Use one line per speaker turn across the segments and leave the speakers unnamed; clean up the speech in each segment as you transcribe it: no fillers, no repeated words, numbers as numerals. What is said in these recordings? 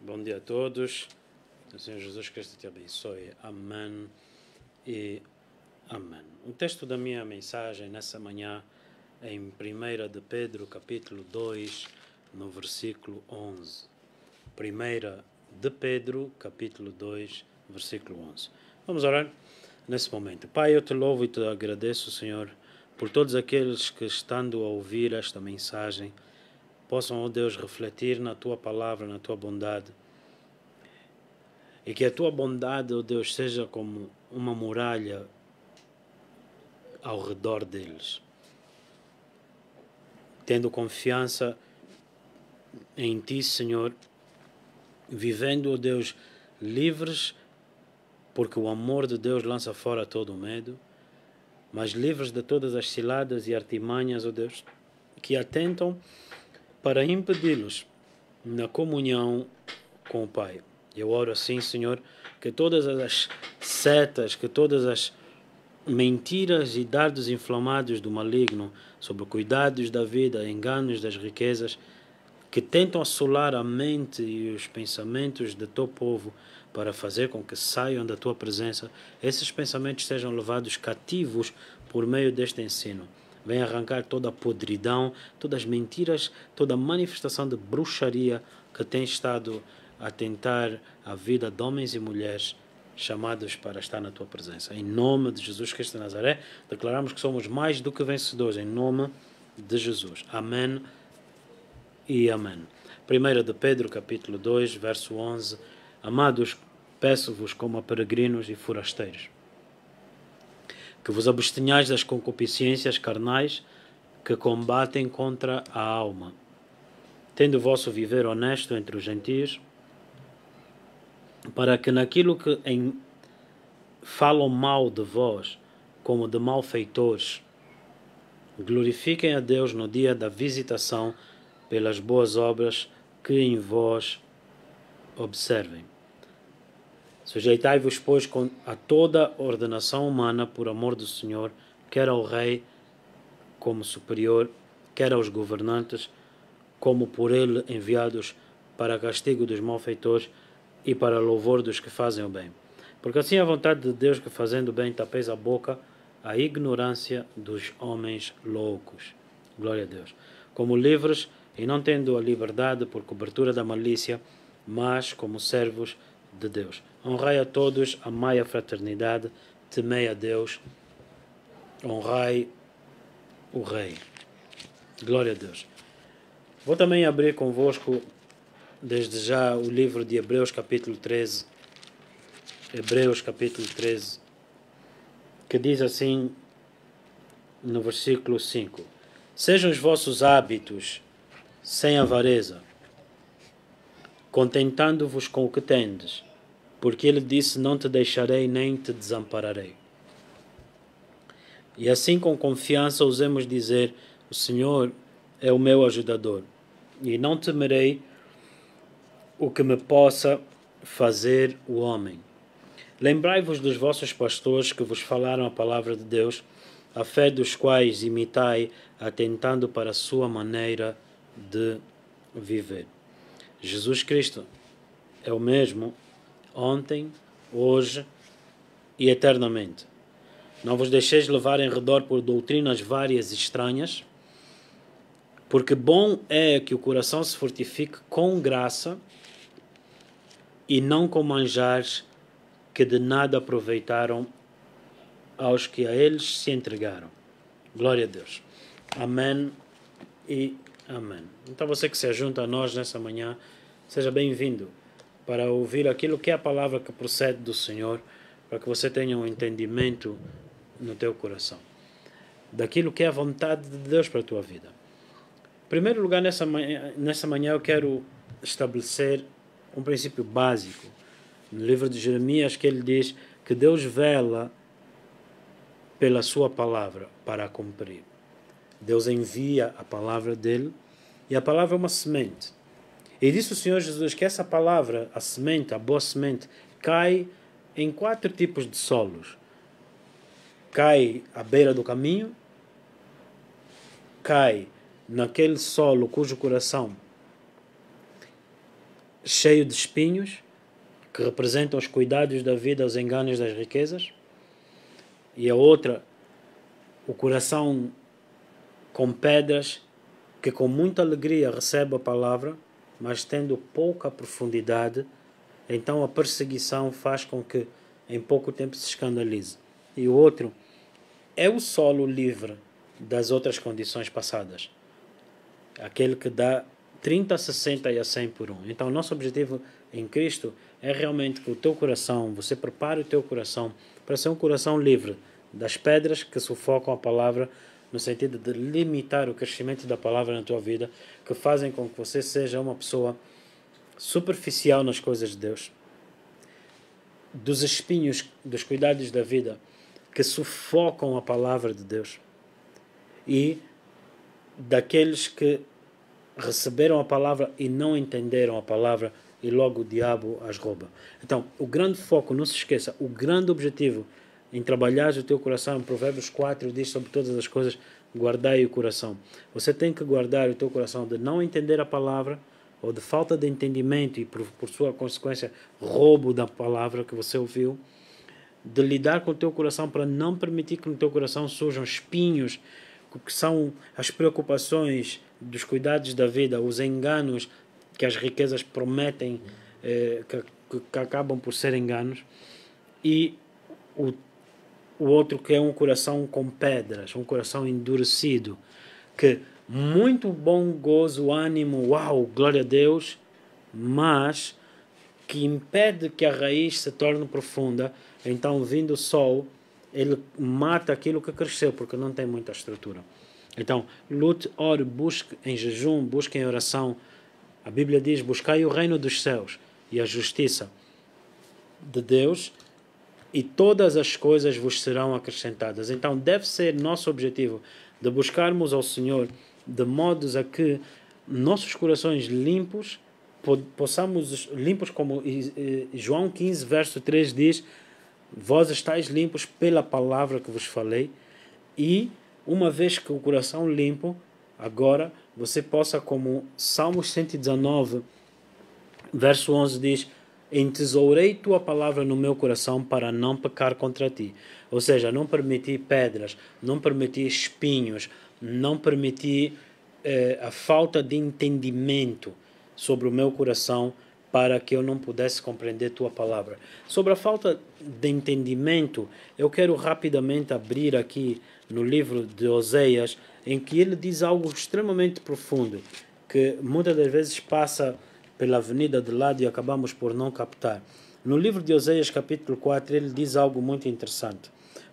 Bom dia a todos. O Senhor Jesus Cristo te abençoe. Amém e amém. O texto da minha mensagem nessa manhã é em 1 de Pedro, capítulo 2, no versículo 11. 1 de Pedro, capítulo 2, versículo 11. Vamos orar nesse momento. Pai, eu te louvo e te agradeço, Senhor, por todos aqueles que, estando a ouvir esta mensagem, possam, ó Deus, refletir na Tua palavra, na Tua bondade. E que a Tua bondade, ó Deus, seja como uma muralha ao redor deles. Tendo confiança em Ti, Senhor, vivendo, ó Deus, livres, porque o amor de Deus lança fora todo o medo, mas livres de todas as ciladas e artimanhas, ó Deus, que atentam para impedi-los na comunhão com o Pai. Eu oro assim, Senhor, que todas as setas, que todas as mentiras e dardos inflamados do maligno sobre cuidados da vida, enganos das riquezas, que tentam assolar a mente e os pensamentos de teu povo para fazer com que saiam da tua presença, esses pensamentos sejam levados cativos por meio deste ensino. Vem arrancar toda a podridão, todas as mentiras, toda a manifestação de bruxaria que tem estado a tentar a vida de homens e mulheres chamados para estar na tua presença. Em nome de Jesus Cristo de Nazaré, declaramos que somos mais do que vencedores, em nome de Jesus. Amém e amém. 1 de Pedro, capítulo 2, verso 11. Amados, peço-vos como a peregrinos e forasteiros, que vos abstenhais das concupiscências carnais que combatem contra a alma, tendo o vosso viver honesto entre os gentios, para que naquilo que falam mal de vós, como de malfeitores, glorifiquem a Deus no dia da visitação pelas boas obras que em vós observem. Sujeitai-vos, pois, a toda ordenação humana por amor do Senhor, quer ao rei como superior, quer aos governantes, como por ele enviados para castigo dos malfeitores e para louvor dos que fazem o bem. Porque assim é a vontade de Deus, que fazendo o bem tapeis a boca à ignorância dos homens loucos. Glória a Deus. Como livres e não tendo a liberdade por cobertura da malícia, mas como servos de Deus. Honrai a todos, amai a fraternidade, temei a Deus, honrai o Rei. Glória a Deus. Vou também abrir convosco desde já o livro de Hebreus, capítulo 13. Hebreus, capítulo 13, que diz assim no versículo 5: Sejam os vossos hábitos sem avareza, contentando-vos com o que tendes, porque ele disse: não te deixarei nem te desampararei. E assim com confiança ousemos dizer: o Senhor é o meu ajudador, e não temerei o que me possa fazer o homem. Lembrai-vos dos vossos pastores que vos falaram a palavra de Deus, a fé dos quais imitai, atentando para a sua maneira de viver. Jesus Cristo é o mesmo ontem, hoje e eternamente. Não vos deixeis levar em redor por doutrinas várias e estranhas, porque bom é que o coração se fortifique com graça e não com manjares que de nada aproveitaram aos que a eles se entregaram. Glória a Deus. Amém e amém. Então você que se ajunta a nós nessa manhã, seja bem-vindo para ouvir aquilo que é a palavra que procede do Senhor, para que você tenha um entendimento no teu coração daquilo que é a vontade de Deus para a tua vida. Em primeiro lugar, nessa manhã eu quero estabelecer um princípio básico. No livro de Jeremias, que ele diz que Deus vela pela sua palavra para a cumprir. Deus envia a palavra dele, e a palavra é uma semente. E disse o Senhor Jesus que essa palavra, a semente, a boa semente, cai em 4 tipos de solos. Cai à beira do caminho, cai naquele solo cujo coração cheio de espinhos, que representam os cuidados da vida, os enganos das riquezas. E a outra, o coração com pedras, que com muita alegria recebe a palavra, mas tendo pouca profundidade, então a perseguição faz com que em pouco tempo se escandalize. E o outro é o solo livre das outras condições passadas. Aquele que dá 30, 60 e a 100 por um. Então o nosso objetivo em Cristo é realmente que o teu coração, você prepare o teu coração para ser um coração livre das pedras que sufocam a palavra, no sentido de limitar o crescimento da palavra na tua vida, que fazem com que você seja uma pessoa superficial nas coisas de Deus, dos espinhos, dos cuidados da vida, que sufocam a palavra de Deus, e daqueles que receberam a palavra e não entenderam a palavra, e logo o diabo as rouba. Então, o grande foco, não se esqueça, o grande objetivo em trabalhar o teu coração, em Provérbios 4 diz sobre todas as coisas, guardai o coração. Você tem que guardar o teu coração de não entender a palavra, ou de falta de entendimento e por sua consequência roubo da palavra que você ouviu, de lidar com o teu coração para não permitir que no teu coração surjam espinhos, que são as preocupações dos cuidados da vida, os enganos que as riquezas prometem, que acabam por ser enganos, e o outro que é um coração com pedras, um coração endurecido, que muito bom gozo, ânimo, uau, glória a Deus, mas que impede que a raiz se torne profunda. Então, vindo o sol, ele mata aquilo que cresceu, porque não tem muita estrutura. Então, lute, ore, busque em jejum, busque em oração. A Bíblia diz, buscai o reino dos céus e a justiça de Deus, e todas as coisas vos serão acrescentadas. Então, deve ser nosso objetivo de buscarmos ao Senhor de modos a que nossos corações limpos, possamos, limpos como João 15, verso 3 diz, vós estáis limpos pela palavra que vos falei, e uma vez que o coração limpo, agora você possa, como Salmos 119, verso 11 diz, entesourei tua palavra no meu coração para não pecar contra ti. Ou seja, não permitir pedras, não permitir espinhos, não permitir a falta de entendimento sobre o meu coração para que eu não pudesse compreender tua palavra. Sobre a falta de entendimento, eu quero rapidamente abrir aqui no livro de Oséias, em que ele diz algo extremamente profundo, que muitas das vezes passa pela avenida de lado e acabamos por não captar. No livro de Oséias, capítulo 4, ele diz algo muito interessante.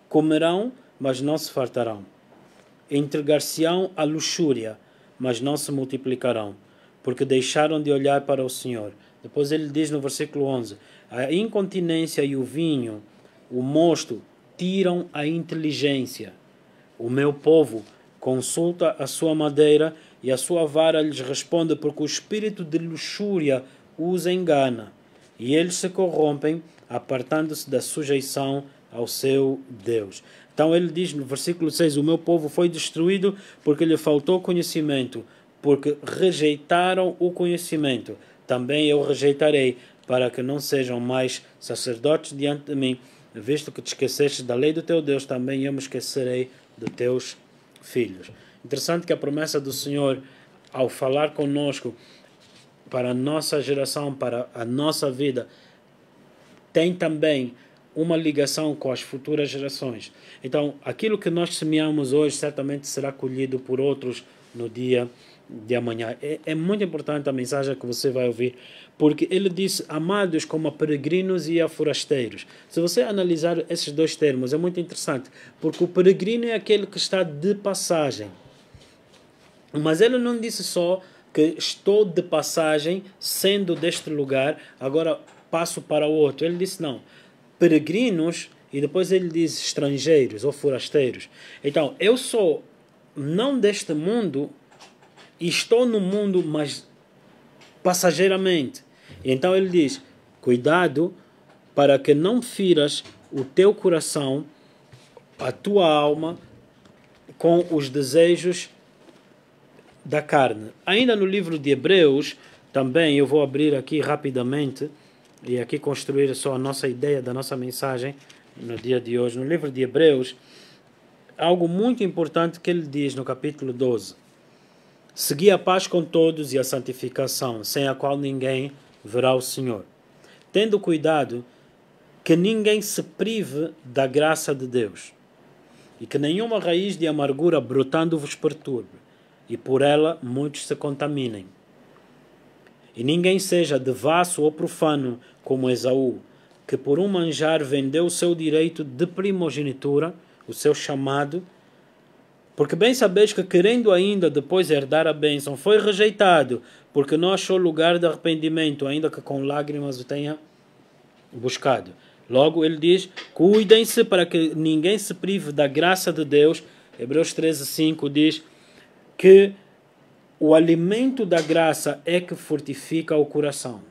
Comerão, mas não se fartarão. Entregar-se-ão à luxúria, mas não se multiplicarão, porque deixaram de olhar para o Senhor. Depois ele diz no versículo 11, a incontinência e o vinho, o mosto, tiram a inteligência. O meu povo consulta a sua madeira e a sua vara lhes responde, porque o espírito de luxúria os engana, e eles se corrompem, apartando-se da sujeição ao seu Deus. Então ele diz no versículo 6, o meu povo foi destruído porque lhe faltou conhecimento, porque rejeitaram o conhecimento. Também eu rejeitarei, para que não sejam mais sacerdotes diante de mim, visto que te esqueceste da lei do teu Deus, também eu me esquecerei de teus filhos. Interessante que a promessa do Senhor, ao falar conosco, para a nossa geração, para a nossa vida, tem também uma ligação com as futuras gerações. Então, aquilo que nós semeamos hoje certamente será colhido por outros no dia de amanhã. É muito importante a mensagem que você vai ouvir, porque ele diz, amados como a peregrinos e a forasteiros. Se você analisar esses dois termos, é muito interessante, porque o peregrino é aquele que está de passagem. Mas ele não disse só que estou de passagem, sendo deste lugar, agora passo para o outro. Ele disse não, peregrinos, e depois ele diz estrangeiros ou forasteiros. Então, eu sou não deste mundo, e estou no mundo, mas passageiramente. Então ele diz, cuidado para que não firas o teu coração, a tua alma, com os desejos da carne. Ainda no livro de Hebreus, Também eu vou abrir aqui rapidamente e aqui construir só a nossa ideia da nossa mensagem no dia de hoje. No livro de Hebreus, algo muito importante que ele diz no capítulo 12. Segui a paz com todos e a santificação, sem a qual ninguém verá o Senhor. Tendo cuidado que ninguém se prive da graça de Deus, e que nenhuma raiz de amargura brotando vos perturbe, e por ela muitos se contaminem. E ninguém seja devasso ou profano como Esaú, que por um manjar vendeu o seu direito de primogenitura, o seu chamado, porque bem sabeis que, querendo ainda depois herdar a bênção, foi rejeitado, porque não achou lugar de arrependimento, ainda que com lágrimas o tenha buscado. Logo, ele diz, cuidem-se para que ninguém se prive da graça de Deus. Hebreus 13:5 diz que o alimento da graça é que fortifica o coração.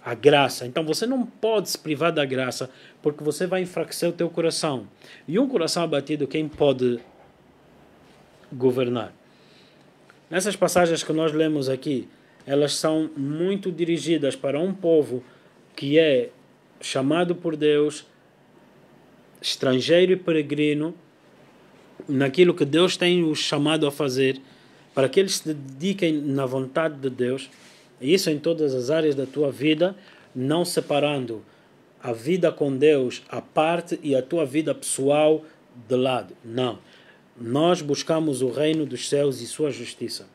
A graça. Então você não pode se privar da graça, porque você vai enfraquecer o teu coração. E um coração abatido, quem pode governar? Nessas passagens que nós lemos aqui, elas são muito dirigidas para um povo que é chamado por Deus, estrangeiro e peregrino, naquilo que Deus tem os chamado a fazer, para que eles se dediquem na vontade de Deus, e isso em todas as áreas da tua vida, não separando a vida com Deus à parte e a tua vida pessoal de lado. Não. Nós buscamos o reino dos céus e sua justiça.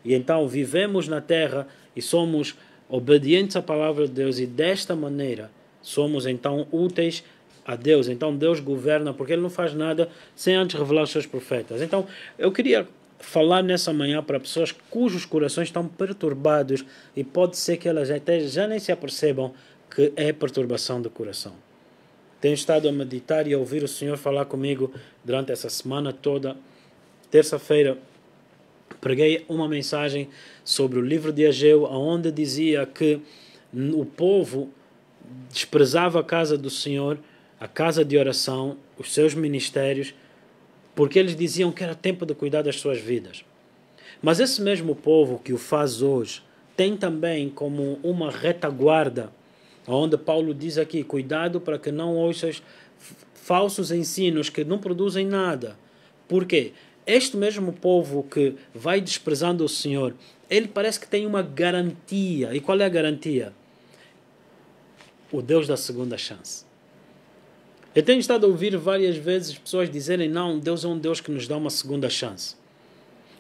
E então vivemos na terra e somos obedientes à palavra de Deus, e desta maneira somos então úteis a Deus. Então Deus governa, porque Ele não faz nada sem antes revelar os seus profetas. Então eu queria falar nessa manhã para pessoas cujos corações estão perturbados, e pode ser que elas até já nem se apercebam que é perturbação do coração. Tenho estado a meditar e a ouvir o Senhor falar comigo durante essa semana toda. Terça-feira preguei uma mensagem sobre o livro de Ageu, onde dizia que o povo desprezava a casa do Senhor, a casa de oração, os seus ministérios, porque eles diziam que era tempo de cuidar das suas vidas. Mas esse mesmo povo que o faz hoje tem também como uma retaguarda, onde Paulo diz aqui, cuidado para que não ouças falsos ensinos que não produzem nada. Por quê? Este mesmo povo que vai desprezando o Senhor, ele parece que tem uma garantia. E qual é a garantia? O Deus da segunda chance. Eu tenho estado a ouvir várias vezes pessoas dizerem, não, Deus é um Deus que nos dá uma segunda chance.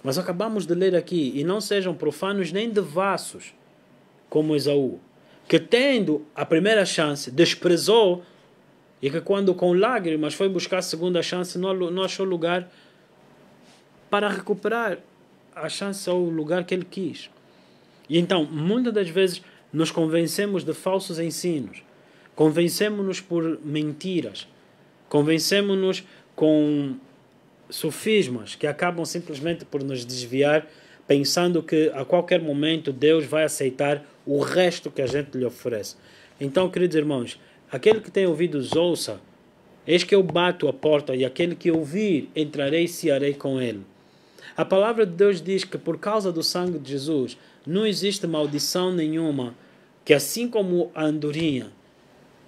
Mas acabamos de ler aqui, e não sejam profanos nem devassos, como Esaú, que tendo a primeira chance, desprezou, e que quando com lágrimas foi buscar a segunda chance, não achou lugar para recuperar a chance ao lugar que ele quis. E então, muitas das vezes, nos convencemos de falsos ensinos, convencemos-nos por mentiras, convencemos-nos com sofismas que acabam simplesmente por nos desviar, pensando que a qualquer momento Deus vai aceitar o resto que a gente lhe oferece. Então, queridos irmãos, aquele que tem ouvidos ouça, eis que eu bato a porta, e aquele que ouvir, entrarei e cearei com ele. A palavra de Deus diz que por causa do sangue de Jesus não existe maldição nenhuma, que assim como a andorinha,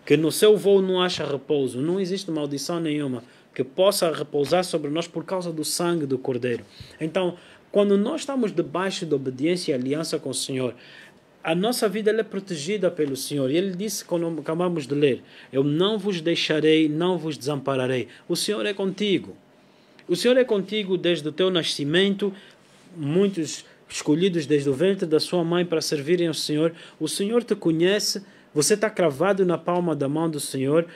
que no seu voo não acha repouso, não existe maldição nenhuma que possa repousar sobre nós por causa do sangue do Cordeiro. Então, quando nós estamos debaixo de obediência e aliança com o Senhor, a nossa vida ela é protegida pelo Senhor. E Ele disse, quando acabamos de ler, eu não vos deixarei, não vos desampararei. O Senhor é contigo. O Senhor é contigo desde o teu nascimento, muitos escolhidos desde o ventre da sua mãe para servirem ao Senhor. O Senhor te conhece, você está cravado na palma da mão do Senhor.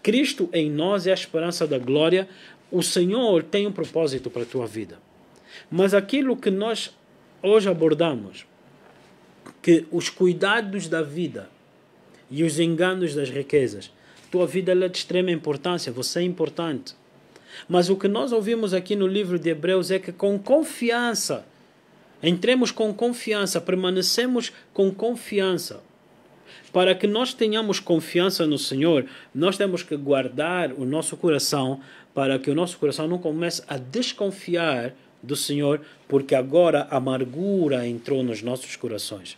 Cristo em nós é a esperança da glória. O Senhor tem um propósito para a tua vida. Mas aquilo que nós hoje abordamos, que os cuidados da vida e os enganos das riquezas, tua vida é de extrema importância, você é importante. Mas o que nós ouvimos aqui no livro de Hebreus é que com confiança, entremos com confiança, permanecemos com confiança. Para que nós tenhamos confiança no Senhor, nós temos que guardar o nosso coração, para que o nosso coração não comece a desconfiar do Senhor, porque agora a amargura entrou nos nossos corações.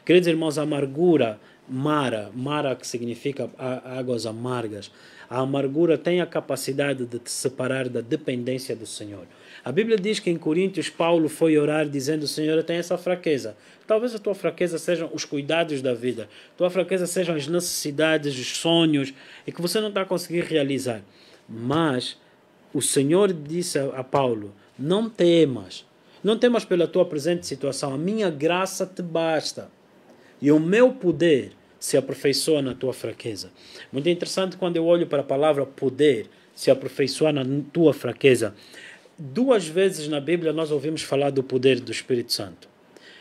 Queridos irmãos, a amargura, mara que significa águas amargas, a amargura tem a capacidade de te separar da dependência do Senhor. A Bíblia diz que em Coríntios Paulo foi orar dizendo: Senhor, eu tenho essa fraqueza. Talvez a tua fraqueza sejam os cuidados da vida, a tua fraqueza sejam as necessidades, os sonhos, e que você não está a conseguir realizar. Mas o Senhor disse a Paulo: não temas pela tua presente situação, a minha graça te basta, e o meu poder se aperfeiçoa na tua fraqueza. Muito interessante quando eu olho para a palavra poder, se aperfeiçoar na tua fraqueza. 2 vezes na Bíblia nós ouvimos falar do poder do Espírito Santo.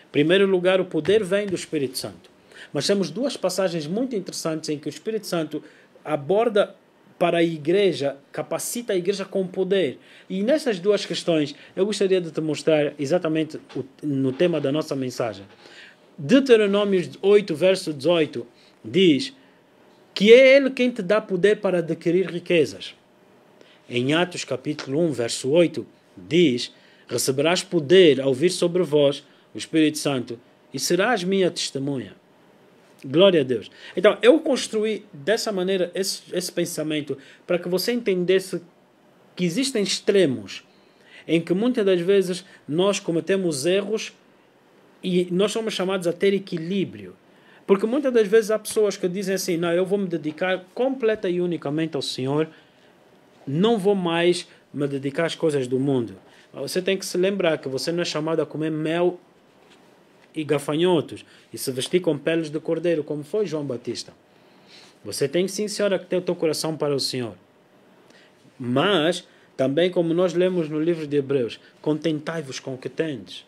Em primeiro lugar, o poder vem do Espírito Santo. Mas temos 2 passagens muito interessantes em que o Espírito Santo aborda para a igreja, capacita a igreja com poder. E nessas 2 questões eu gostaria de te mostrar exatamente no tema da nossa mensagem. Deuteronômio 8, verso 18, diz que é Ele quem te dá poder para adquirir riquezas. Em Atos capítulo 1, verso 8, diz: receberás poder ao vir sobre vós o Espírito Santo e serás minha testemunha. Glória a Deus. Então, eu construí dessa maneira esse pensamento para que você entendesse que existem extremos em que muitas das vezes nós cometemos erros e nós somos chamados a ter equilíbrio. Porque muitas das vezes há pessoas que dizem assim: não, eu vou me dedicar completa e unicamente ao Senhor, não vou mais me dedicar às coisas do mundo. Você tem que se lembrar que você não é chamado a comer mel e gafanhotos e se vestir com peles de cordeiro, como foi João Batista. Você tem sim, senhora, que ter o teu coração para o Senhor. Mas, também como nós lemos no livro de Hebreus, contentai-vos com o que tendes.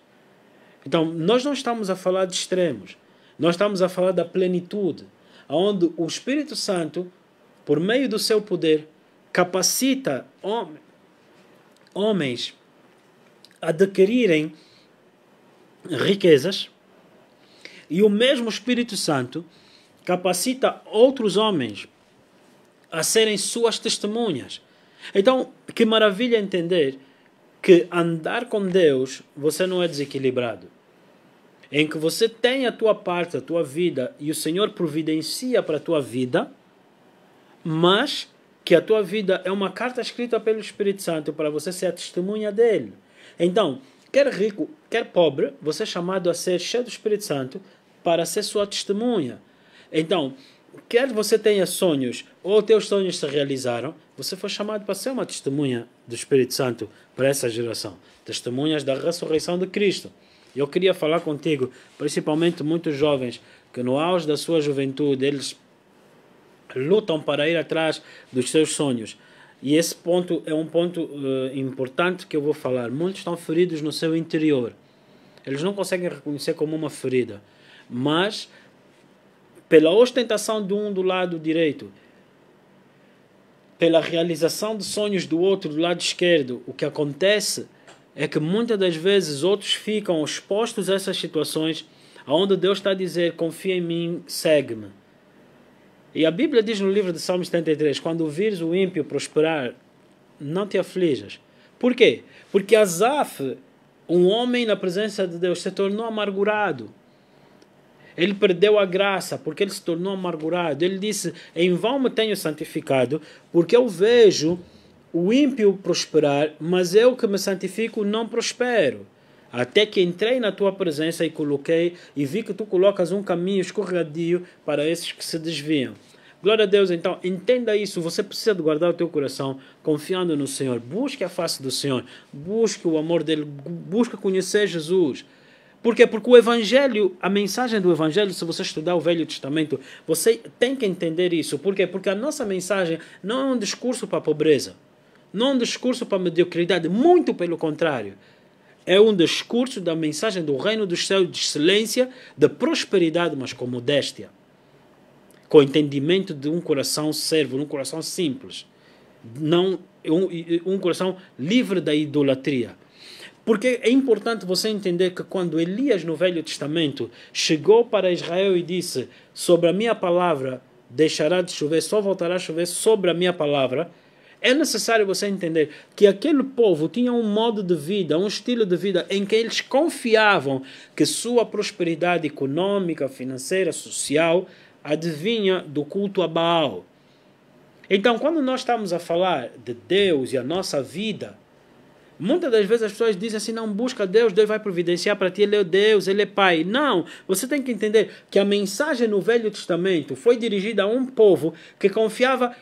Então, nós não estamos a falar de extremos. Nós estamos a falar da plenitude, onde o Espírito Santo, por meio do seu poder, capacita homens a adquirirem riquezas, e o mesmo Espírito Santo capacita outros homens a serem suas testemunhas. Então, que maravilha entender que andar com Deus, você não é desequilibrado. Em que você tem a tua parte, a tua vida, e o Senhor providencia para a tua vida, mas que a tua vida é uma carta escrita pelo Espírito Santo para você ser a testemunha dele. Então, quer rico, quer pobre, você é chamado a ser cheio do Espírito Santo para ser sua testemunha. Então, quer você tenha sonhos ou teus sonhos se realizaram, você foi chamado para ser uma testemunha do Espírito Santo para essa geração. Testemunhas da ressurreição de Cristo. Eu queria falar contigo, principalmente muitos jovens, que no auge da sua juventude, eles lutam para ir atrás dos seus sonhos. E esse ponto é um ponto importante que eu vou falar. Muitos estão feridos no seu interior. Eles não conseguem reconhecer como uma ferida. Mas, pela ostentação de um do lado direito, pela realização de sonhos do outro do lado esquerdo, o que acontece é que muitas das vezes outros ficam expostos a essas situações onde Deus está a dizer: confia em mim, segue-me. E a Bíblia diz no livro de Salmos 73, quando vires o ímpio prosperar, não te aflijas. Por quê? Porque Asaf, um homem na presença de Deus, se tornou amargurado. Ele perdeu a graça porque ele se tornou amargurado. Ele disse: em vão me tenho santificado, porque eu vejo o ímpio prosperar, mas eu que me santifico não prospero. Até que entrei na tua presença e coloquei, e vi que tu colocas um caminho escorregadio para esses que se desviam. Glória a Deus. Então, entenda isso. Você precisa de guardar o teu coração confiando no Senhor. Busque a face do Senhor. Busque o amor dele. Busque conhecer Jesus. Por quê? Porque o Evangelho, a mensagem do Evangelho, se você estudar o Velho Testamento, você tem que entender isso. Por quê? Porque a nossa mensagem não é um discurso para a pobreza. Não é um discurso para a mediocridade. Muito pelo contrário. É um discurso da mensagem do reino dos céus, de excelência, de prosperidade, mas com modéstia. Com entendimento de um coração servo, um coração simples. Não, um coração livre da idolatria. Porque é importante você entender que quando Elias, no Velho Testamento, chegou para Israel e disse: sobre a minha palavra deixará de chover, só voltará a chover sobre a minha palavra, É necessário você entender que aquele povo tinha um modo de vida, um estilo de vida em que eles confiavam que sua prosperidade econômica, financeira, social advinha do culto a Baal. Então, quando nós estamos a falar de Deus e a nossa vida, muitas das vezes as pessoas dizem assim, não, busca Deus, Deus vai providenciar para ti, Ele é Deus, Ele é Pai. Não, você tem que entender que a mensagem no Velho Testamento foi dirigida a um povo que confiava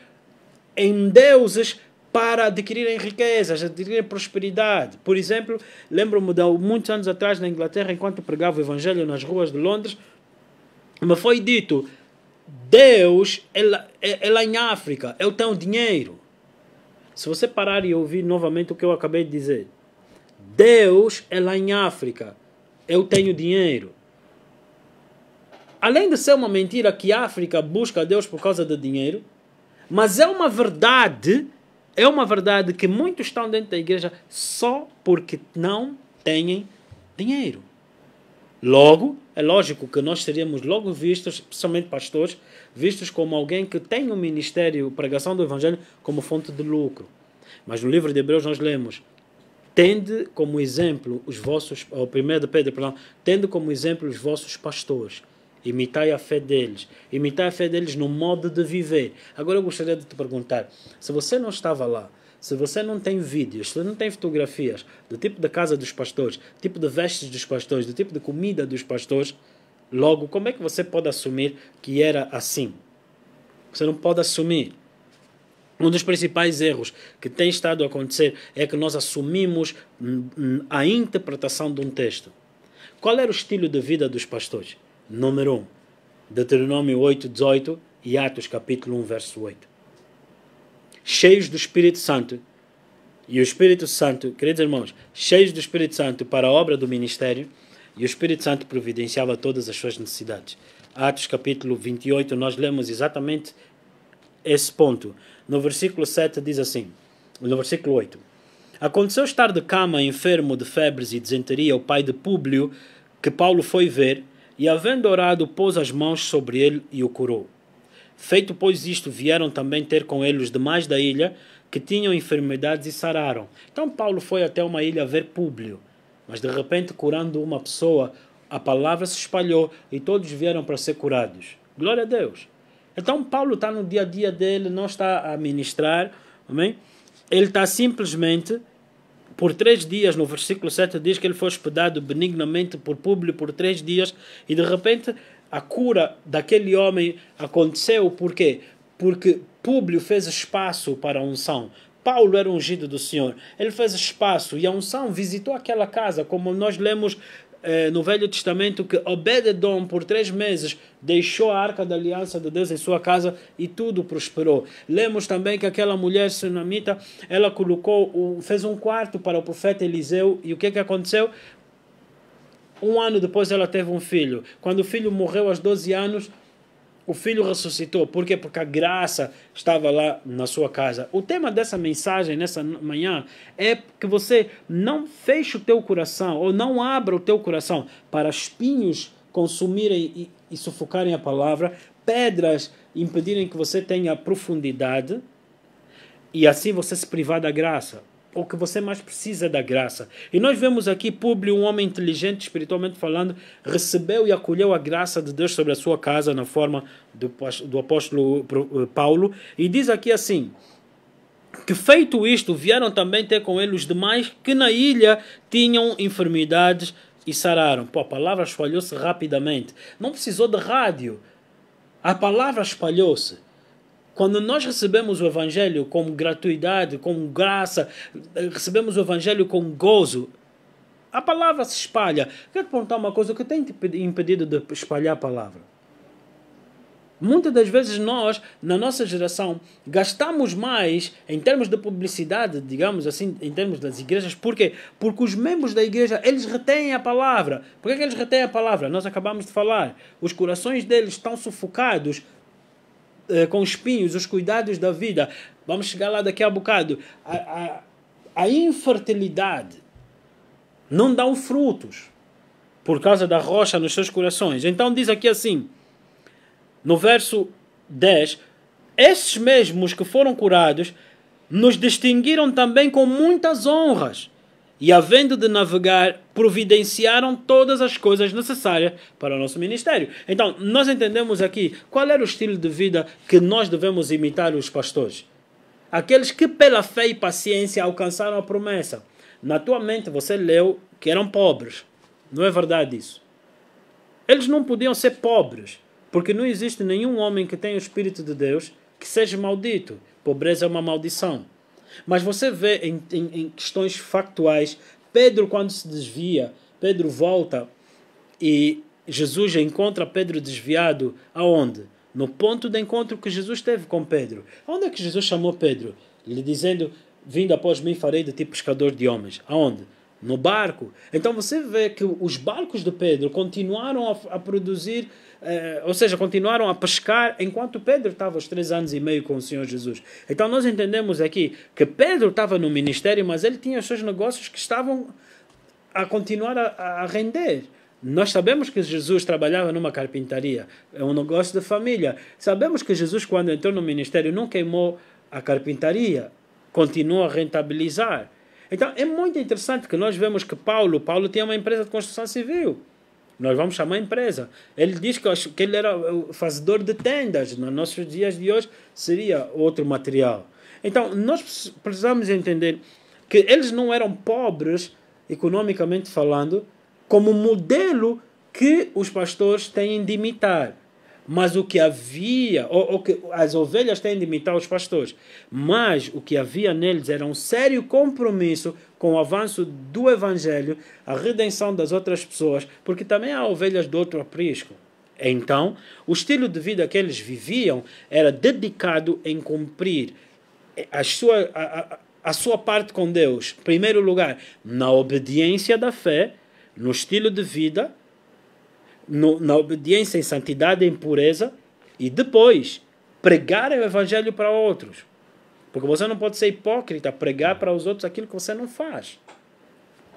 em deuses para adquirirem riquezas, adquirirem prosperidade. Por exemplo, lembro-me de muitos anos atrás na Inglaterra, enquanto pregava o Evangelho nas ruas de Londres, me foi dito, Deus é lá em África, eu tenho dinheiro. Se você parar e ouvir novamente o que eu acabei de dizer, Deus é lá em África, eu tenho dinheiro. Além de ser uma mentira que a África busca Deus por causa do dinheiro, mas é uma verdade que muitos estão dentro da igreja só porque não têm dinheiro. Logo, é lógico que nós seríamos logo vistos, especialmente pastores, vistos como alguém que tem um ministério, pregação do Evangelho, como fonte de lucro. Mas no livro de Hebreus nós lemos, tende como exemplo os vossos, ou 1 de Pedro, perdão, tende como exemplo os vossos pastores. Imitai a fé deles. Imitai a fé deles no modo de viver. Agora eu gostaria de te perguntar, se você não estava lá, se você não tem vídeos, se você não tem fotografias do tipo da casa dos pastores, do tipo de vestes dos pastores, do tipo de comida dos pastores, logo, como é que você pode assumir que era assim? Você não pode assumir. Um dos principais erros que tem estado a acontecer é que nós assumimos a interpretação de um texto. Qual era o estilo de vida dos pastores? Número 1, Deuteronômio 8:18 e Atos capítulo 1, verso 8. Cheios do Espírito Santo, e o Espírito Santo, queridos irmãos, cheios do Espírito Santo para a obra do ministério, e o Espírito Santo providenciava todas as suas necessidades. Atos capítulo 28, nós lemos exatamente esse ponto. No versículo 7 diz assim, no versículo 8, aconteceu estar de cama enfermo de febres e disenteria o pai de Públio, que Paulo foi ver, e havendo orado, pôs as mãos sobre ele e o curou. Feito, pois, isto, vieram também ter com ele os demais da ilha, que tinham enfermidades e sararam. Então Paulo foi até uma ilha ver Públio, mas de repente, curando uma pessoa, a palavra se espalhou e todos vieram para ser curados. Glória a Deus. Então Paulo está no dia a dia dele, não está a ministrar, amém? Ele está simplesmente... Por 3 dias, no versículo 7 diz que ele foi hospedado benignamente por Públio por 3 dias e de repente a cura daquele homem aconteceu. Por quê? Porque Públio fez espaço para a unção. Paulo era ungido do Senhor. Ele fez espaço e a unção visitou aquela casa, como nós lemos no Velho Testamento, que Obed-edom por 3 meses deixou a arca da aliança de Deus em sua casa e tudo prosperou. Lemos também que aquela mulher sunamita, ela fez um quarto para o profeta Eliseu e o que aconteceu? 1 ano depois ela teve um filho. Quando o filho morreu aos 12 anos, o filho ressuscitou. Por quê? Porque a graça estava lá na sua casa. O tema dessa mensagem, nessa manhã, é que você não feche o teu coração, ou não abra o teu coração para espinhos consumirem e sufocarem a palavra, pedras impedirem que você tenha profundidade, e assim você se privar da graça. O que você mais precisa da graça. E nós vemos aqui Públio, um homem inteligente, espiritualmente falando, recebeu e acolheu a graça de Deus sobre a sua casa na forma do apóstolo Paulo. E diz aqui assim, que feito isto, vieram também ter com ele os demais que na ilha tinham enfermidades e sararam. A palavra espalhou-se rapidamente. Não precisou de rádio. A palavra espalhou-se. Quando nós recebemos o Evangelho com gratuidade, com graça, recebemos o Evangelho com gozo, a palavra se espalha. Quero te perguntar uma coisa, o que tem te impedido de espalhar a palavra? Muitas das vezes nós, na nossa geração, gastamos mais em termos de publicidade, digamos assim, em termos das igrejas. Por quê? Porque os membros da igreja, eles retêm a palavra. Por que eles retêm a palavra? Nós acabamos de falar. Os corações deles estão sufocados com espinhos, os cuidados da vida. Vamos chegar lá daqui a bocado. A infertilidade não dá frutos por causa da rocha nos seus corações. Então diz aqui assim, no verso 10, esses mesmos que foram curados nos distinguiram também com muitas honras e, havendo de navegar, providenciaram todas as coisas necessárias para o nosso ministério. Então, nós entendemos aqui qual era o estilo de vida que nós devemos imitar os pastores. Aqueles que pela fé e paciência alcançaram a promessa. Na tua mente você leu que eram pobres. Não é verdade isso? Eles não podiam ser pobres, porque não existe nenhum homem que tenha o Espírito de Deus que seja maldito. Pobreza é uma maldição. Mas você vê em questões factuais, Pedro quando se desvia, Pedro volta e Jesus encontra Pedro desviado aonde? No ponto de encontro que Jesus teve com Pedro. Onde é que Jesus chamou Pedro? Lhe dizendo, vindo após mim farei de ti pescador de homens. Aonde? No barco. Então você vê que os barcos de Pedro continuaram a produzir, ou seja, continuaram a pescar enquanto Pedro estava aos 3 anos e meio com o Senhor Jesus. Então nós entendemos aqui que Pedro estava no ministério, mas ele tinha os seus negócios que estavam a continuar a render. Nós sabemos que Jesus trabalhava numa carpintaria, é um negócio de família. Sabemos que Jesus, quando entrou no ministério, não queimou a carpintaria, continuou a rentabilizar. Então é muito interessante que nós vemos que Paulo tinha uma empresa de construção civil. Nós vamos chamar empresa. Ele diz que ele era o fazedor de tendas. Nos nossos dias de hoje seria outro material. Então nós precisamos entender que eles não eram pobres, economicamente falando, como modelo que os pastores têm de imitar. Mas o que havia, ou que as ovelhas têm de imitar os pastores, mas o que havia neles era um sério compromisso com o avanço do Evangelho, a redenção das outras pessoas, porque também há ovelhas de outro aprisco. Então, o estilo de vida que eles viviam era dedicado em cumprir a sua parte com Deus, em primeiro lugar, na obediência da fé, no estilo de vida, na obediência em santidade e em pureza, e depois pregar o Evangelho para outros. Porque você não pode ser hipócrita, pregar para os outros aquilo que você não faz.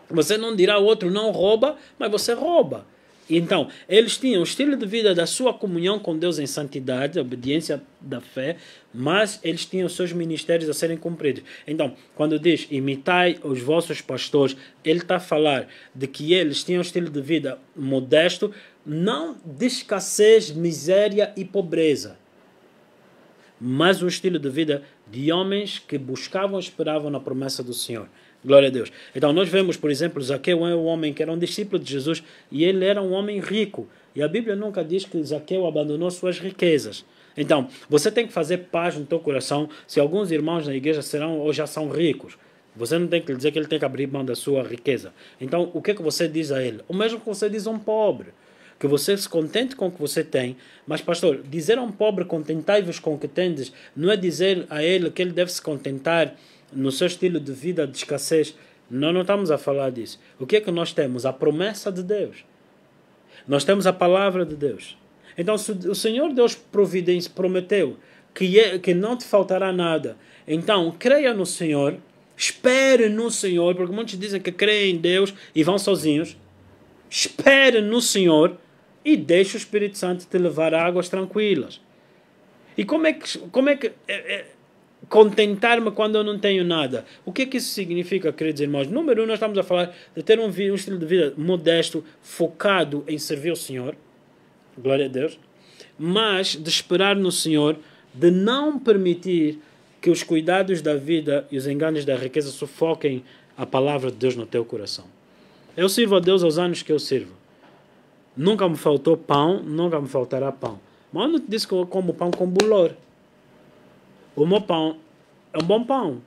Você não dirá ao outro não rouba, mas você rouba. Então, eles tinham o estilo de vida da sua comunhão com Deus em santidade, obediência da fé, mas eles tinham os seus ministérios a serem cumpridos. Então, quando diz imitai os vossos pastores, ele está a falar de que eles tinham um estilo de vida modesto, não de escassez, miséria e pobreza, mas um estilo de vida de homens que buscavam e esperavam na promessa do Senhor. Glória a Deus. Então nós vemos, por exemplo, Zaqueu é um homem que era um discípulo de Jesus e ele era um homem rico. E a Bíblia nunca diz que Zaqueu abandonou suas riquezas. Então, você tem que fazer paz no teu coração se alguns irmãos na igreja serão ou já são ricos. Você não tem que lhe dizer que ele tem que abrir mão da sua riqueza. Então, o que é que você diz a ele? O mesmo que você diz a um pobre. Que você se contente com o que você tem. Mas, pastor, dizer a um pobre contentai-vos com o que tendes, não é dizer a ele que ele deve se contentar no seu estilo de vida de escassez. Não estamos a falar disso. O que é que nós temos? A promessa de Deus. Nós temos a palavra de Deus. Então, se o Senhor Deus providência prometeu que não te faltará nada, então creia no Senhor, espere no Senhor, porque muitos dizem que creem em Deus e vão sozinhos. Espere no Senhor e deixe o Espírito Santo te levar a águas tranquilas. E como é que contentar-me quando eu não tenho nada? O que é que isso significa, queridos irmãos? Número 1, nós estamos a falar de ter um estilo de vida modesto, focado em servir o Senhor. Glória a Deus. Mas de esperar no Senhor, de não permitir que os cuidados da vida e os enganos da riqueza sufoquem a palavra de Deus no teu coração. Eu sirvo a Deus aos anos que eu sirvo. Nunca me faltou pão, nunca me faltará pão. Mas eu não te disse que eu como pão com bolor. O meu pão é um bom pão.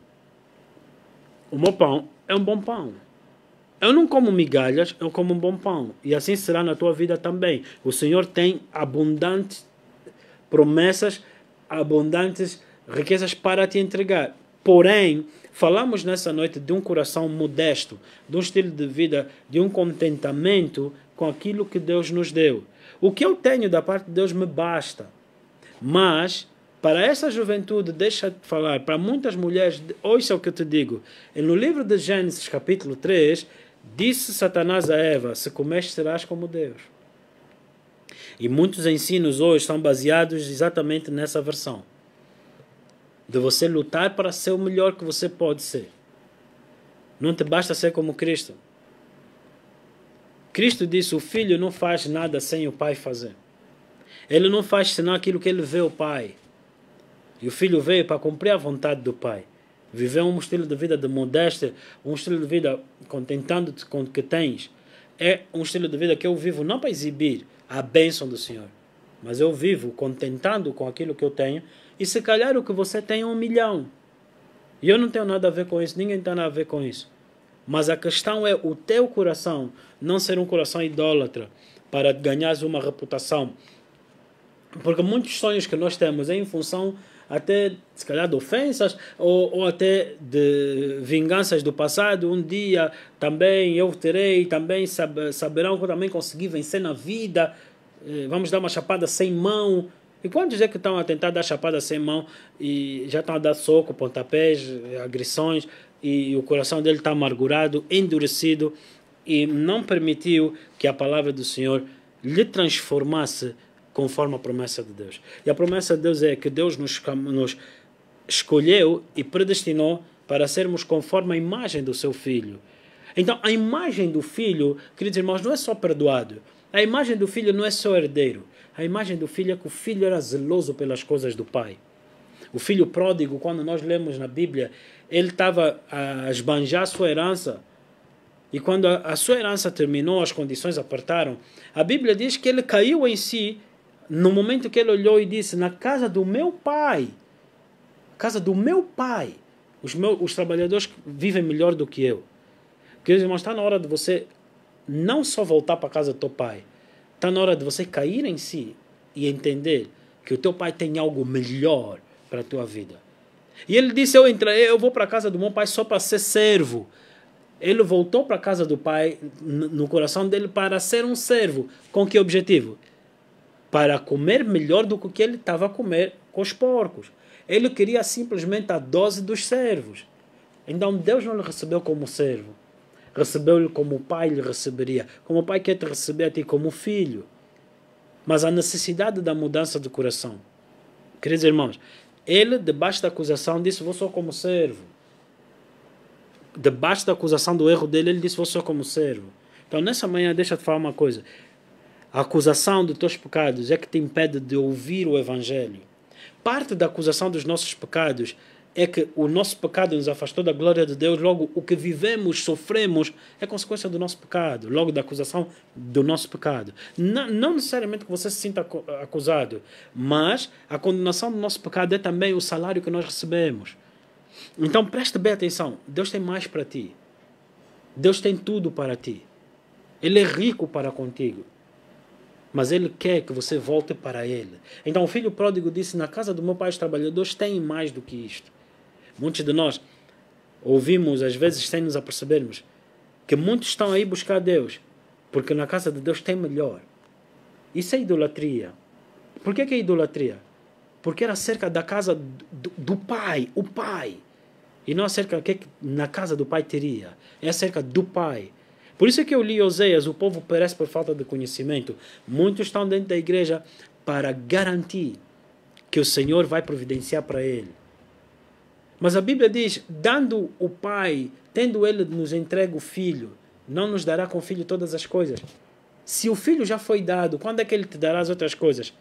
O meu pão é um bom pão. Eu não como migalhas, eu como um bom pão. E assim será na tua vida também. O Senhor tem abundantes promessas, abundantes riquezas para te entregar. Porém, falamos nessa noite de um coração modesto, de um estilo de vida, de um contentamento com aquilo que Deus nos deu. O que eu tenho da parte de Deus me basta. Mas, para essa juventude, deixa de falar, para muitas mulheres, ouça o que eu te digo. No livro de Gênesis, capítulo 3, disse Satanás a Eva, se comeres serás como Deus. E muitos ensinos hoje são baseados exatamente nessa versão. de você lutar para ser o melhor que você pode ser. Não te basta ser como Cristo. Cristo disse, o filho não faz nada sem o pai fazer. Ele não faz senão aquilo que ele vê o pai. E o filho veio para cumprir a vontade do pai. Viver um estilo de vida de modéstia, um estilo de vida contentando-te com o que tens. É um estilo de vida que eu vivo não para exibir a bênção do Senhor, mas eu vivo contentando com aquilo que eu tenho, e se calhar o que você tem é 1 milhão. E eu não tenho nada a ver com isso, ninguém tem nada a ver com isso. Mas a questão é o teu coração não ser um coração idólatra para ganhares uma reputação. Porque muitos sonhos que nós temos é em função até, se calhar, de ofensas ou até de vinganças do passado. Um dia também eu terei, também saberão que eu também consegui vencer na vida. Vamos dar uma chapada sem mão. E quantos é que estão a tentar dar chapada sem mão e já estão a dar soco, pontapés, agressões, e o coração dele está amargurado, endurecido, e não permitiu que a palavra do Senhor lhe transformasse conforme a promessa de Deus. E a promessa de Deus é que Deus nos escolheu e predestinou para sermos conforme a imagem do seu Filho. Então, a imagem do Filho, queridos irmãos, não é só perdoado. A imagem do Filho não é só herdeiro. A imagem do Filho é que o Filho era zeloso pelas coisas do Pai. O filho pródigo, quando nós lemos na Bíblia, ele estava a esbanjar a sua herança. E quando a sua herança terminou, as condições apertaram, a Bíblia diz que ele caiu em si no momento que ele olhou e disse, na casa do meu pai, os trabalhadores vivem melhor do que eu. Queridos irmãos, está na hora de você não só voltar para a casa do teu pai, está na hora de você cair em si e entender que o teu pai tem algo melhor para a tua vida. E ele disse, eu vou para a casa do meu pai só para ser servo. Ele voltou para a casa do pai, no coração dele, para ser um servo. Com que objetivo? Para comer melhor do que ele estava a comer com os porcos. Ele queria simplesmente a dose dos servos. Então Deus não lhe recebeu como servo. Recebeu-lhe como o pai lhe receberia. Como o pai quer te receber a ti como filho. Mas a necessidade da mudança de coração. Queridos irmãos, ele, debaixo da acusação, disse, vou só como servo. Debaixo da acusação do erro dele, ele disse, vou só como servo. Então, nessa manhã, deixa eu te falar uma coisa. A acusação dos teus pecados é que te impede de ouvir o Evangelho. Parte da acusação dos nossos pecados é que o nosso pecado nos afastou da glória de Deus, logo o que vivemos, sofremos, é consequência do nosso pecado, logo da acusação do nosso pecado. Não necessariamente que você se sinta acusado, mas a condenação do nosso pecado é também o salário que nós recebemos. Então preste bem atenção, Deus tem mais para ti. Deus tem tudo para ti. Ele é rico para contigo. Mas Ele quer que você volte para Ele. Então o filho pródigo disse, na casa do meu pai os trabalhadores têm mais do que isto. Muitos de nós ouvimos, às vezes, sem nos apercebermos, que muitos estão aí buscar Deus, porque na casa de Deus tem melhor. Isso é idolatria. Por que é idolatria? Porque era acerca da casa do pai, o pai. E não acerca do que na casa do pai teria. É acerca do pai. Por isso é que eu li Oséias, o povo perece por falta de conhecimento. Muitos estão dentro da igreja para garantir que o Senhor vai providenciar para ele. Mas a Bíblia diz, dando o Pai, tendo Ele nos entregue o Filho, não nos dará com o Filho todas as coisas. Se o Filho já foi dado, quando é que Ele te dará as outras coisas?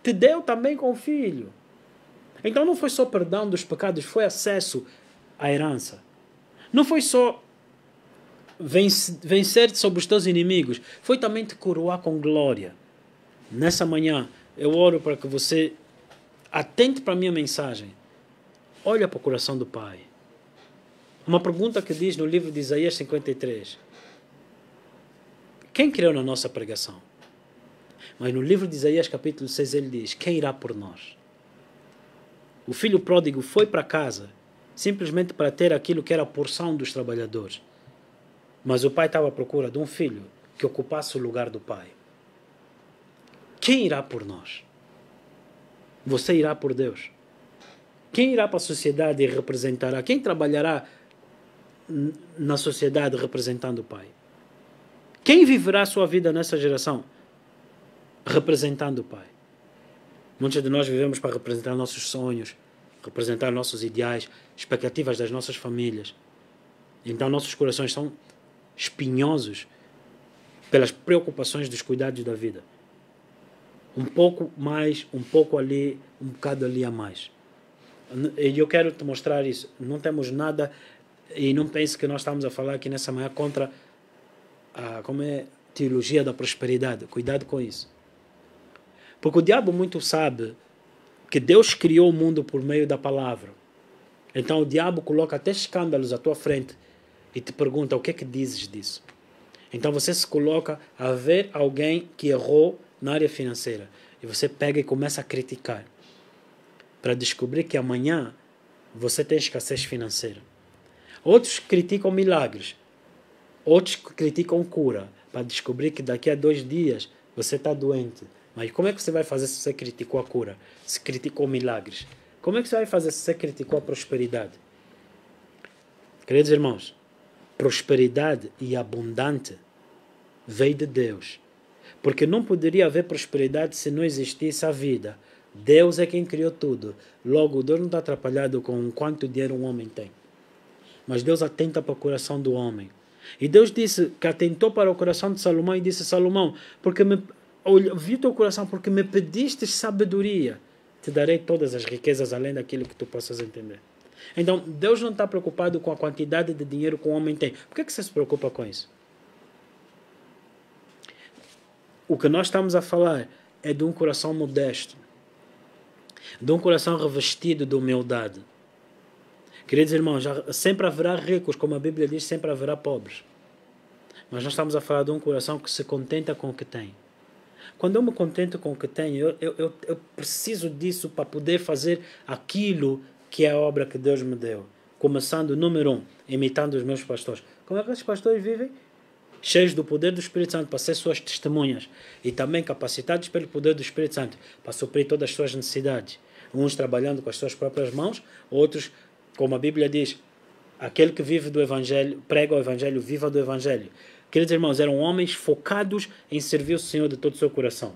Te deu também com o Filho. Então não foi só perdão dos pecados, foi acesso à herança. Não foi só vencer sobre os teus inimigos, foi também te coroar com glória. Nessa manhã, eu oro para que você atente para a minha mensagem. Olha para o coração do Pai. Uma pergunta que diz no livro de Isaías 53. Quem creu na nossa pregação? Mas no livro de Isaías capítulo 6 ele diz, quem irá por nós? O filho pródigo foi para casa simplesmente para ter aquilo que era a porção dos trabalhadores. Mas o pai estava à procura de um filho que ocupasse o lugar do pai. Quem irá por nós? Você irá por Deus. Quem irá para a sociedade e representará? Quem trabalhará na sociedade representando o Pai? Quem viverá a sua vida nessa geração representando o Pai? Muitos de nós vivemos para representar nossos sonhos, representar nossos ideais, expectativas das nossas famílias. Então nossos corações são espinhosos pelas preocupações dos cuidados da vida. Um pouco mais, um pouco ali, um bocado ali a mais. E eu quero te mostrar isso. Não temos nada, e não pense que nós estamos a falar aqui nessa manhã contra a teologia da prosperidade. Cuidado com isso. Porque o diabo muito sabe que Deus criou o mundo por meio da palavra. Então o diabo coloca até escândalos à tua frente e te pergunta o que é que dizes disso. Então você se coloca a ver alguém que errou na área financeira e você pega e começa a criticar para descobrir que amanhã você tem escassez financeira. Outros criticam milagres, outros criticam cura para descobrir que daqui a 2 dias você está doente. Mas como é que você vai fazer se você criticou a cura, se criticou milagres? Como é que você vai fazer se você criticou a prosperidade? Queridos irmãos, prosperidade e abundante veio de Deus. Porque não poderia haver prosperidade se não existisse a vida. Deus é quem criou tudo. Logo, Deus não está atrapalhado com quanto dinheiro um homem tem. Mas Deus atenta para o coração do homem. E Deus disse que atentou para o coração de Salomão e disse: Salomão, porque vi o teu coração, porque me pediste sabedoria, te darei todas as riquezas além daquilo que tu possas entender. Então, Deus não está preocupado com a quantidade de dinheiro que o homem tem. Por que você se preocupa com isso? O que nós estamos a falar é de um coração modesto, de um coração revestido de humildade. Queridos irmãos, sempre haverá ricos, como a Bíblia diz, sempre haverá pobres. Mas nós estamos a falar de um coração que se contenta com o que tem. Quando eu me contento com o que tenho, eu preciso disso para poder fazer aquilo que é a obra que Deus me deu. Começando, número 1, imitando os meus pastores. Como é que os pastores vivem? Cheios do poder do Espírito Santo para ser suas testemunhas e também capacitados pelo poder do Espírito Santo para suprir todas as suas necessidades. Uns trabalhando com as suas próprias mãos, outros, como a Bíblia diz, aquele que vive do Evangelho, prega o Evangelho, viva do Evangelho. Queridos irmãos, eram homens focados em servir o Senhor de todo o seu coração.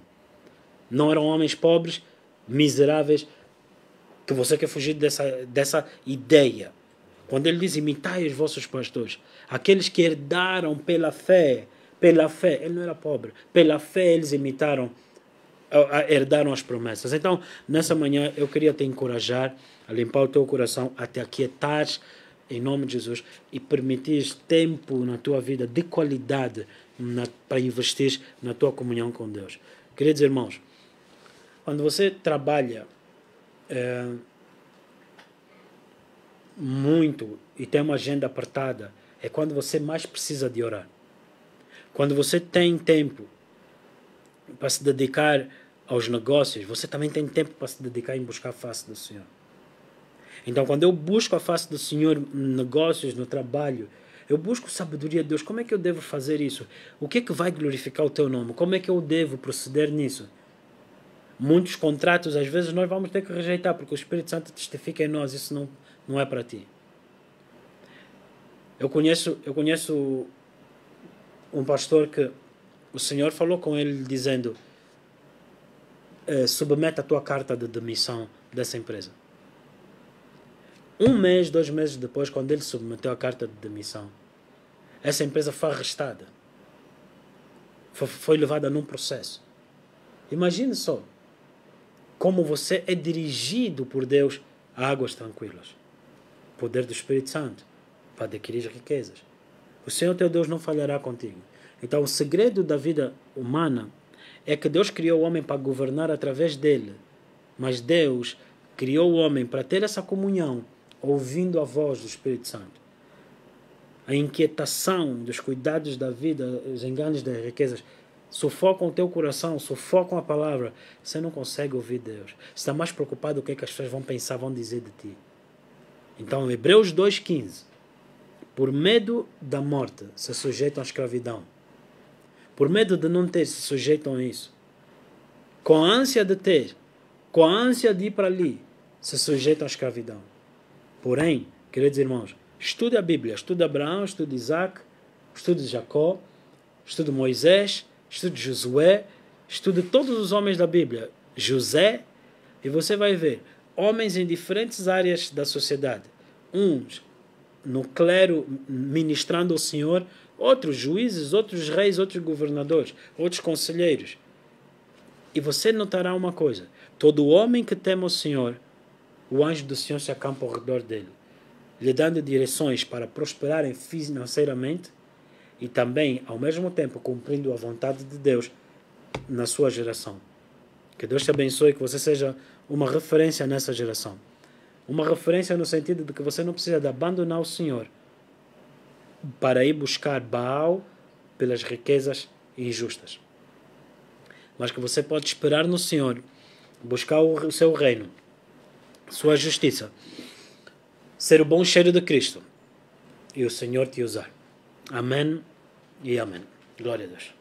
Não eram homens pobres, miseráveis, que você quer fugir dessa ideia. Quando ele diz, imitai os vossos pastores, aqueles que herdaram pela fé, ele não era pobre, pela fé eles herdaram as promessas. Então, nessa manhã, eu queria te encorajar a limpar o teu coração, a te aquietares em nome de Jesus e permitir tempo na tua vida de qualidade para investir na tua comunhão com Deus. Queridos irmãos, quando você trabalha muito e tem uma agenda apertada, é quando você mais precisa de orar. Quando você tem tempo para se dedicar aos negócios, você também tem tempo para se dedicar em buscar a face do Senhor. Então, quando eu busco a face do Senhor em negócios, no trabalho, eu busco sabedoria de Deus. Como é que eu devo fazer isso? O que é que vai glorificar o teu nome? Como é que eu devo proceder nisso? Muitos contratos, às vezes, nós vamos ter que rejeitar, porque o Espírito Santo testifica em nós, isso não é para ti. Eu conheço um pastor que o Senhor falou com ele dizendo, submeta a tua carta de demissão dessa empresa. 1 mês, 2 meses depois, quando ele submeteu a carta de demissão, essa empresa foi arrestada. Foi levada num processo. Imagine só como você é dirigido por Deus a águas tranquilas. Poder do Espírito Santo para adquirir riquezas. O Senhor teu Deus não falhará contigo. Então o segredo da vida humana é que Deus criou o homem para governar através dele. Mas Deus criou o homem para ter essa comunhão ouvindo a voz do Espírito Santo. A inquietação dos cuidados da vida, os enganos das riquezas, sufocam o teu coração, sufocam a palavra. Você não consegue ouvir Deus. Você está mais preocupado com o que as pessoas vão pensar, vão dizer de ti. Então, Hebreus 2,15. Por medo da morte, se sujeitam à escravidão. Por medo de não ter, se sujeitam a isso. Com a ânsia de ter, com a ânsia de ir para ali, se sujeitam à escravidão. Porém, queridos irmãos, estude a Bíblia, estude Abraão, estude Isaac, estude Jacó, estude Moisés, estude Josué, estude todos os homens da Bíblia, José, e você vai ver homens em diferentes áreas da sociedade. Uns no clero ministrando ao Senhor, outros juízes, outros reis, outros governadores, outros conselheiros. E você notará uma coisa: todo homem que teme o Senhor, o anjo do Senhor se acampa ao redor dele, lhe dando direções para prosperarem financeiramente e também, ao mesmo tempo, cumprindo a vontade de Deus na sua geração. Que Deus te abençoe, que você seja uma referência nessa geração. Uma referência no sentido de que você não precisa de abandonar o Senhor para ir buscar Baal pelas riquezas injustas. Mas que você pode esperar no Senhor, buscar o seu reino, sua justiça, ser o bom cheiro de Cristo e o Senhor te usar. Amém e amém. Glória a Deus.